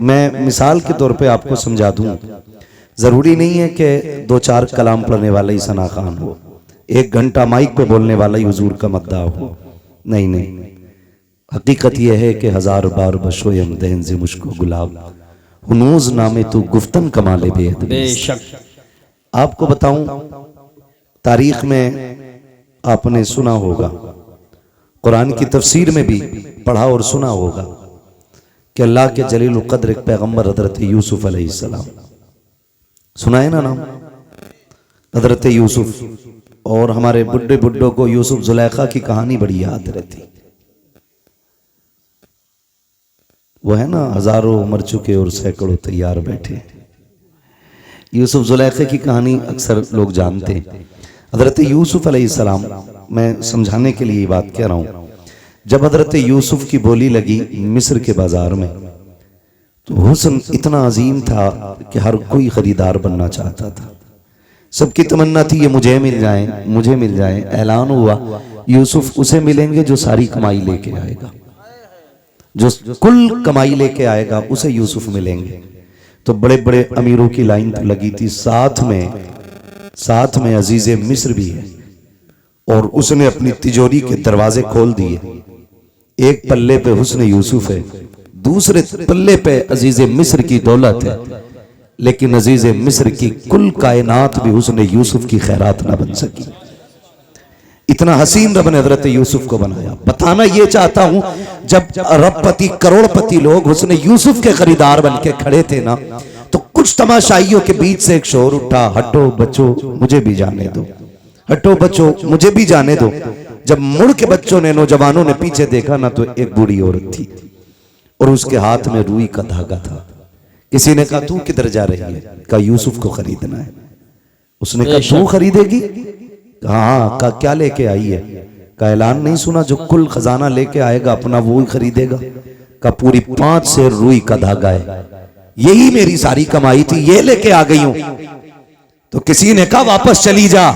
मैं मिसाल के तौर पे आपको समझा दूं, जरूरी नहीं है कि 2-4 कलाम पढ़ने वाला ही सना खान हो, 1 घंटा माइक पे बोलने वाला ही हुजूर का मद्दाह हो। नहीं नहीं, हकीकत यह है कि 1000 बार बशोयम दहन से मुझको गुलाब हुनूज नामे तू गुफ्तन कमाले बेशक। आपको बताऊं, तारीख में आपने सुना होगा, कुरान की तफसीर में भी पढ़ा और सुना होगा कि अल्लाह के जलील क़द्र एक पैगंबर हजरत यूसुफ अलैहिस्सलाम, सुना है ना नाम हजरत यूसुफ। और हमारे बुड्ढे बुड्ढों को यूसुफ जुलेखा की कहानी बड़ी याद रहती। वो है ना, हजारों मर चुके और सैकड़ों तैयार बैठे। यूसुफ जुलेखा की कहानी अक्सर लोग जानते हैं। हजरत यूसुफ अलैहिस्सलाम, मैं समझाने के लिए ये बात कह रहा हूं, जब हजरत यूसुफ की बोली लगी मिस्र के बाजार में, तो हुस्न इतना अजीम था कि हर कोई खरीदार बनना चाहता था। सबकी तमन्ना थी ये मुझे मिल जाए, मुझे मिल जाए। ऐलान हुआ यूसुफ उसे मिलेंगे जो सारी कमाई लेके आएगा, जो कुल कमाई लेके आएगा उसे यूसुफ मिलेंगे। तो बड़े बड़े अमीरों की लाइन तो लगी थी, साथ में अजीज मिस्र भी है। और उसने अपनी तिजोरी के दरवाजे खोल दिए। एक पल्ले पे हुस्न यूसुफ है, दूसरे पल्ले पे अजीज मिस्र की दौलत है। लेकिन अजीज मिस्र की कुल कायनात भी हुस्न यूसुफ की खैरात ना बन सकी। इतना हसीन रब ने हजरत यूसुफ को बनाया। बताना ये चाहता हूं, जब अरबपति करोड़पति लोग हुस्न यूसुफ के खरीदार बन के खड़े थे ना, तो कुछ तमाशाइयों के बीच से एक शोर उठा, हटो बच्चों मुझे भी जाने दो, हटो बच्चों मुझे भी जाने दो। जब मुड़ के बच्चों ने, नौजवानों ने पीछे देखा ना, तो एक बूढ़ी औरत थी और उसके हाथ में रुई का धागा था। किसी ने कहा तू किधर जा रही है? कहा यूसुफ को खरीदना है। उसने कहा तू खरीदेगी? हाँ। कहा क्या लेके आई है? का ऐलान नहीं सुना, जो कुल खजाना लेके आएगा अपना वो ही खरीदेगा। का पूरी 5 सेर रुई का धागा है, यही मेरी सारी कमाई थी, ये लेके आ गई हूं। तो किसी ने कहा वापस चली जा,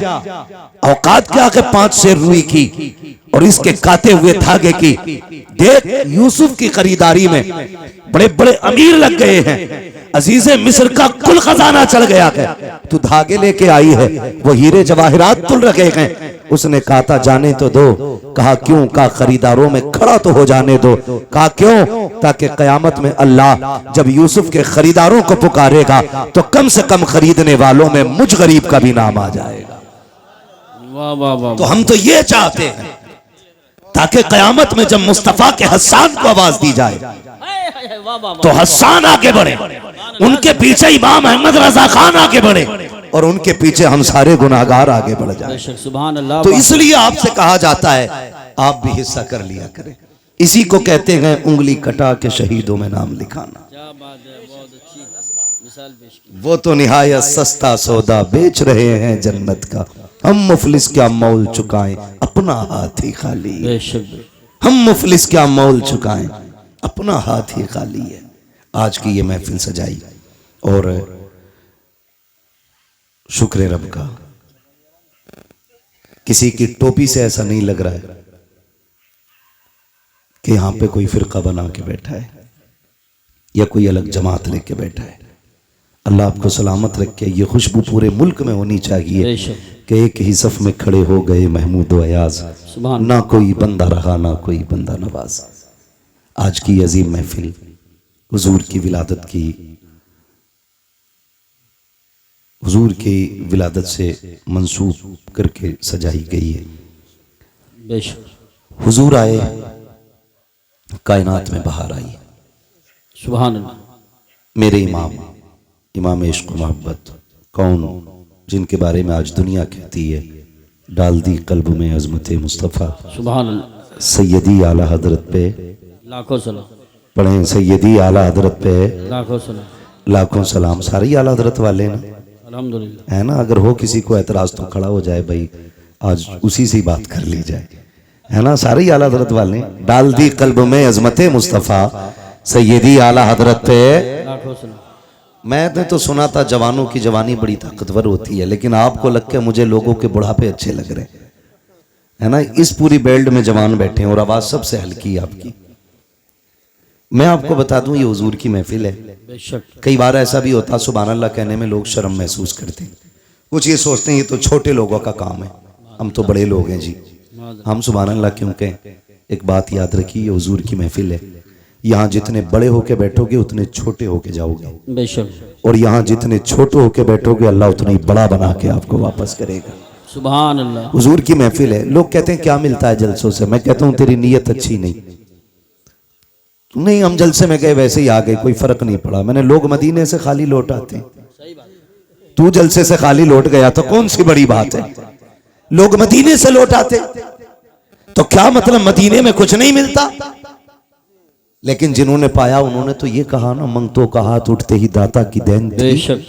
औकात क्या के 5 सेर रुई की और इसके काते हुए धागे की। देख यूसुफ की खरीदारी में बड़े बड़े अमीर लग गए हैं, अजीजे मिस्र का कुल खजाना चल गया है, तू धागे लेके आई है, वो हीरे जवाहिरात तुल रखे हैं। उसने कहा था जाने तो दो। कहा क्यों? कहा खरीदारों में खड़ा तो हो जाने दो। कहा क्यों? ताकि कयामत में अल्लाह जब यूसुफ के खरीदारों को पुकारेगा तो कम से कम खरीदने वालों में मुझ गरीब का भी नाम आ जाएगा। वाह वाह वाह। तो हम तो ये चाहते हैं ताकि कयामत में जब मुस्तफा के हस्सान को आवाज दी जाए तो हस्सान आगे बढ़े, उनके पीछे इमाम अहमद रजा खान आगे बढ़े और उनके पीछे हम सारे गुनाहगार आगे बढ़ जाए। सुभान अल्लाह। तो इसलिए आपसे कहा जाता है आप भी हिस्सा कर लिया करें। इसी को कहते हैं उंगली कटा के शहीदों में नाम लिखाना। क्या बात है, बहुत अच्छी मिसाल पेश की। वो तो निहायत सस्ता सौदा बेच रहे हैं जन्नत का, हम मुफलिस क्या मोल चुकाएं अपना हाथ ही खाली है। हम मुफलिस क्या मोल चुकाएं अपना हाथ ही खाली है। आज की ये महफिल सजाई और शुक्र रब का, किसी की टोपी से ऐसा नहीं लग रहा है कि यहां पे कोई फिरका बना के बैठा है या कोई अलग जमात लेके बैठा है। अल्लाह आपको सलामत रखे। ये खुशबू पूरे मुल्क में होनी चाहिए कि एक ही सफ में खड़े हो गए महमूद अयाज, ना कोई बंदा रहा ना कोई बंदा नवाज। आज की अजीम महफिल हुजूर की विलादत की, हुजूर की विलादत से मंसूब करके सजाई गई है। हुजूर आए, कायनात में बहार आई। सुभान अल्लाह। मेरे इमाम इश्क मोहब्बत कौन, जिनके बारे में आज दुनिया कहती है डाल दी कल्ब में अजमत मुस्तफ़ा। सुभान अल्लाह। सैयदी आला हजरत पे लाखों सलाम पढ़ें, सैयदी आला हजरत पे लाखों सलाम। लाखों सलाम। सारे ही आला हजरत वाले ना, अल्हम्दुलिल्लाह। है ना? अगर हो किसी को एतराज तो खड़ा हो जाए भाई, आज उसी से बात कर ली जाए, है ना? सारे ही आला हजरत वाले। डाल दी कल्ब में अजमत मुस्तफ़ा सैयदी आला हजरत पे लाखों सलाम। मैंने तो सुना था जवानों की जवानी बड़ी ताकतवर होती है, लेकिन आपको लग के मुझे लोगों के बुढ़ापे अच्छे लग रहे हैं, है ना? इस पूरी बेल्ट में जवान बैठे हैं और आवाज सबसे हल्की है आपकी। मैं आपको बता दूं ये हुजूर की महफिल है। बेशक कई बार ऐसा भी होता सुभान अल्लाह कहने में लोग शर्म महसूस करते हैं, कुछ ये सोचते हैं ये तो छोटे लोगों का काम है, हम तो बड़े लोग हैं जी। हम सुभान अल्लाह क्यों कहें? एक बात याद रखिए, ये हुजूर की महफिल है। यहाँ जितने बड़े होके बैठोगे उतने छोटे होके जाओगे, बेशक और यहाँ जितने छोटे होके बैठोगे अल्लाह उतना ही बड़ा बना के आपको वापस करेगा। सुभान अल्लाह। हुजूर की महफिल है। लोग कहते हैं क्या मिलता है जलसों से? मैं कहता हूँ तेरी नीयत अच्छी नहीं। नहीं, हम जलसे में गए वैसे ही आ गए, कोई फर्क नहीं पड़ा। मैंने लोग मदीने से खाली लौट आते हैं, तू जलसे से खाली लौट गया तो कौन सी बड़ी बात है? लोग मदीने से लौट आते तो क्या मतलब मदीने में कुछ नहीं मिलता? लेकिन जिन्होंने पाया उन्होंने तो ये कहा ना, मंगतों का हाथ उठते ही दाता की देन थी, बेशक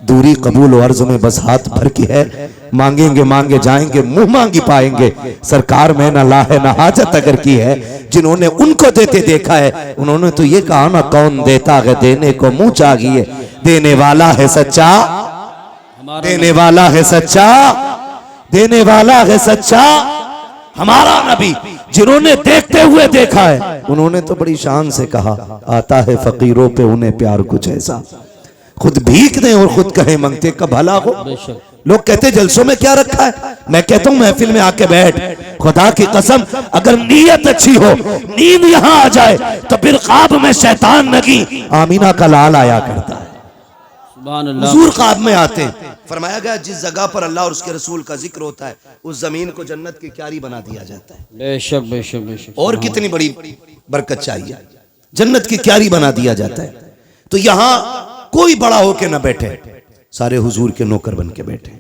दूरी कबूल और अर्ज में बस हाथ भर की है, मांगेंगे मांगे जाएंगे मुंह मांगी पाएंगे, सरकार में ना ला है ना हाजत अगर की है। जिन्होंने उनको देते देखा है उन्होंने तो ये कहा ना, कौन देता है देने को मुंह चाहिए, देने वाला है सच्चा, देने वाला है सच्चा, देने वाला है सच्चा हमारा नबी। जिन्होंने देखते हुए देखा है उन्होंने तो बड़ी शान से कहा, आता है फकीरों पे उन्हें प्यार कुछ ऐसा, खुद भीख दें और खुद कहे मंगते का भला हो। बेशक लोग कहते जलसों में क्या रखा है? मैं कहता हूं महफिल में आके बैठ, खुदा की कसम अगर नीयत अच्छी हो, नींद यहां आ जाए तो फिर ख्वाब में शैतान नगी आमीना का लाल आया करता है। सुभान अल्लाह। हुजूर ख्वाब में आते हैं। फरमाया गया जिस जगह पर अल्लाह और उसके रसूल का जिक्र होता है उस जमीन को जन्नत की क्यारी बना दिया जाता है। बेशक बेशक बेशक। और कितनी बड़ी बरकत चाहिए, जन्नत की क्यारी बना दिया जाता है। तो यहां कोई बड़ा होके ना बैठे, सारे हुजूर के नौकर बन के बैठे।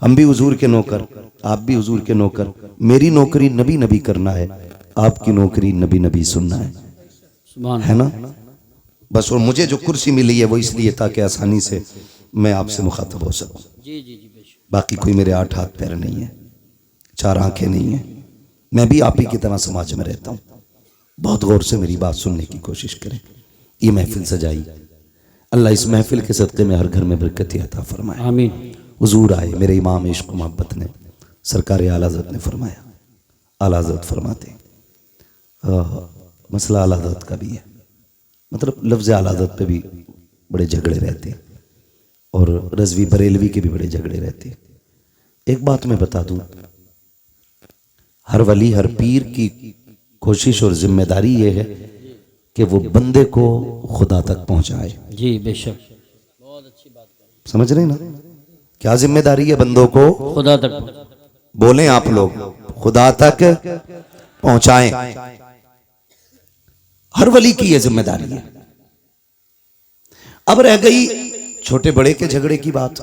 हम भी हुजूर के नौकर, आप भी हुजूर के नौकर। मेरी नौकरी नबी नबी करना है, आपकी नौकरी नबी नबी सुनना है, सुभान है ना? बस और मुझे जो कुर्सी मिली है वो इसलिए ताकि आसानी से मैं आपसे मुखातब हो सकूं। जी जी जी बेशक। बाकी कोई मेरे 8 हाथ पैर नहीं है, 4 आंखें नहीं है। मैं भी आप ही की तरह समाज में रहता हूँ। बहुत गौर से मेरी बात सुनने की कोशिश करें। ये महफिल सजाई, अल्लाह इस महफिल के सदक़े में हर घर में बरकत अता फरमाए। आमीन। हुजूर आए, मेरे इमाम इश्क मोहब्बत ने, सरकार आला हज़रत ने फरमाया, आला हज़रत फरमाते मसला आला हज़रत का भी है, मतलब लफ्ज़ आला हज़रत पे भी बड़े झगड़े रहते हैं और रज़वी बरेलवी के भी बड़े झगड़े रहते हैं। एक बात मैं बता दूं, हर वली हर पीर की कोशिश और जिम्मेदारी ये है कि वो बंदे को खुदा तक पहुंचाए। जी बेशक। बहुत अच्छी बात कही। समझ रहे ना क्या जिम्मेदारी है बंदों को? खुदा तक पहुंचा। बोलें आप लोग, खुदा तक पहुंचाएं। हर वली की यह जिम्मेदारी है। अब रह गई छोटे बड़े के झगड़े की बात,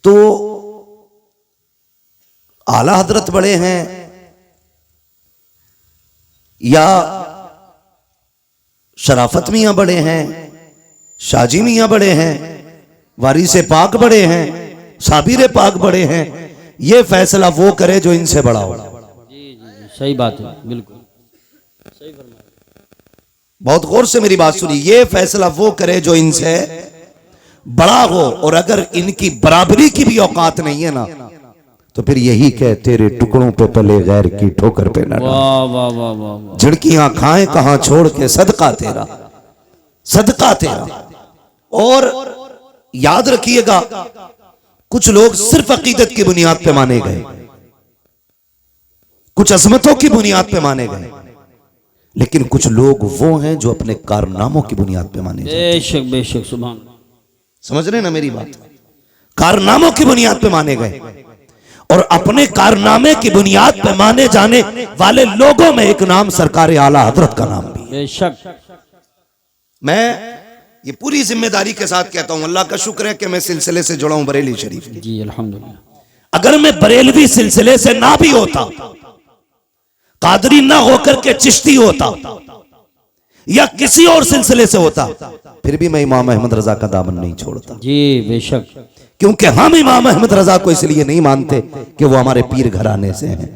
तो आला हजरत बड़े हैं या शराफत मियां बड़े हैं, शाजी मियां बड़े हैं, वारिसे पाक बड़े हैं, साबिर पाक बड़े हैं, ये फैसला वो करे जो इनसे बड़ा हो। जी जी जी सही बात है, बिल्कुल सही फरमाया। बहुत गौर से मेरी बात सुनिए, ये फैसला वो करे जो इनसे बड़ा हो, और अगर इनकी बराबरी की भी औकात नहीं है ना तो फिर यही कह तेरे टुकड़ों पे पले गैर की ठोकर पे न डाल। वाह वाह वाह वाह वाह। झिड़कियां खाएं कहां छोड़ के सदका तेरा, सदका तेरा। और याद रखिएगा कुछ लोग सिर्फ अकीदत की बुनियाद पे माने गए, कुछ अजमतों की बुनियाद पे माने गए, लेकिन कुछ लोग वो हैं जो अपने कारनामों की बुनियाद पे माने गए। बेशक बेशक। सुभान। समझ रहे ना मेरी बात? कारनामों की बुनियाद पे माने गए, और अपने कारनामे की बुनियाद पे माने जाने वाले लोगों में एक नाम सरकार आला हजरत का नाम भी है। बेशक। मैं ये पूरी जिम्मेदारी के साथ कहता हूं, अल्लाह का शुक्र है कि मैं सिलसिले से जुड़ा हूं बरेली शरीफ। जी अल्हम्दुलिल्लाह। अगर मैं बरेलवी सिलसिले से ना भी होता, कादरी ना होकर के चिश्ती होता या किसी और सिलसिले से होता, फिर भी मैं इमाम अहमद रजा का दामन नहीं छोड़ता। जी बेशक। क्योंकि हम इमाम अहमद रजा को इसलिए नहीं मानते कि वो हमारे पीर घराने से हैं,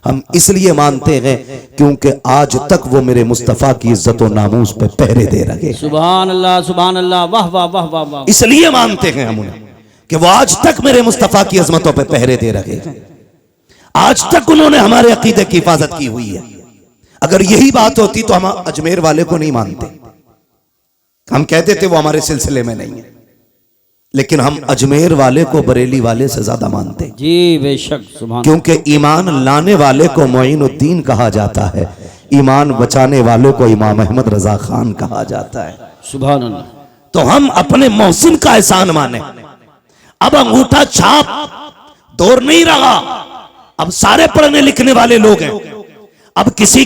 हम इसलिए मानते हैं क्योंकि आज तक वो मेरे मुस्तफा की इज्जत और नामूस पे पहरे दे रहे। सुभान अल्लाह सुभान अल्लाह। वाह वाह वाह वाह वाह। इसलिए मानते हैं हम उन्हें कि वो आज तक मेरे मुस्तफा की अजमतों पे पहरे दे रहे हैं। आज तक उन्होंने हमारे अकीदे की हिफाजत की हुई है, अगर यही बात होती तो हम अजमेर वाले को नहीं मानते, हम कहते थे वो हमारे सिलसिले में नहीं है, लेकिन हम अजमेर वाले को बरेली वाले से ज्यादा मानते हैं। जी बेशक, सुभान क्योंकि ईमान लाने वाले को मोइनुद्दीन कहा जाता है, ईमान बचाने वाले को इमाम अहमद रजा खान कहा जाता है। सुभान अल्लाह। तो हम अपने मोहसिन का एहसान माने। अब अंगूठा छाप दौर नहीं रहा, अब सारे पढ़ने लिखने वाले लोग हैं। अब किसी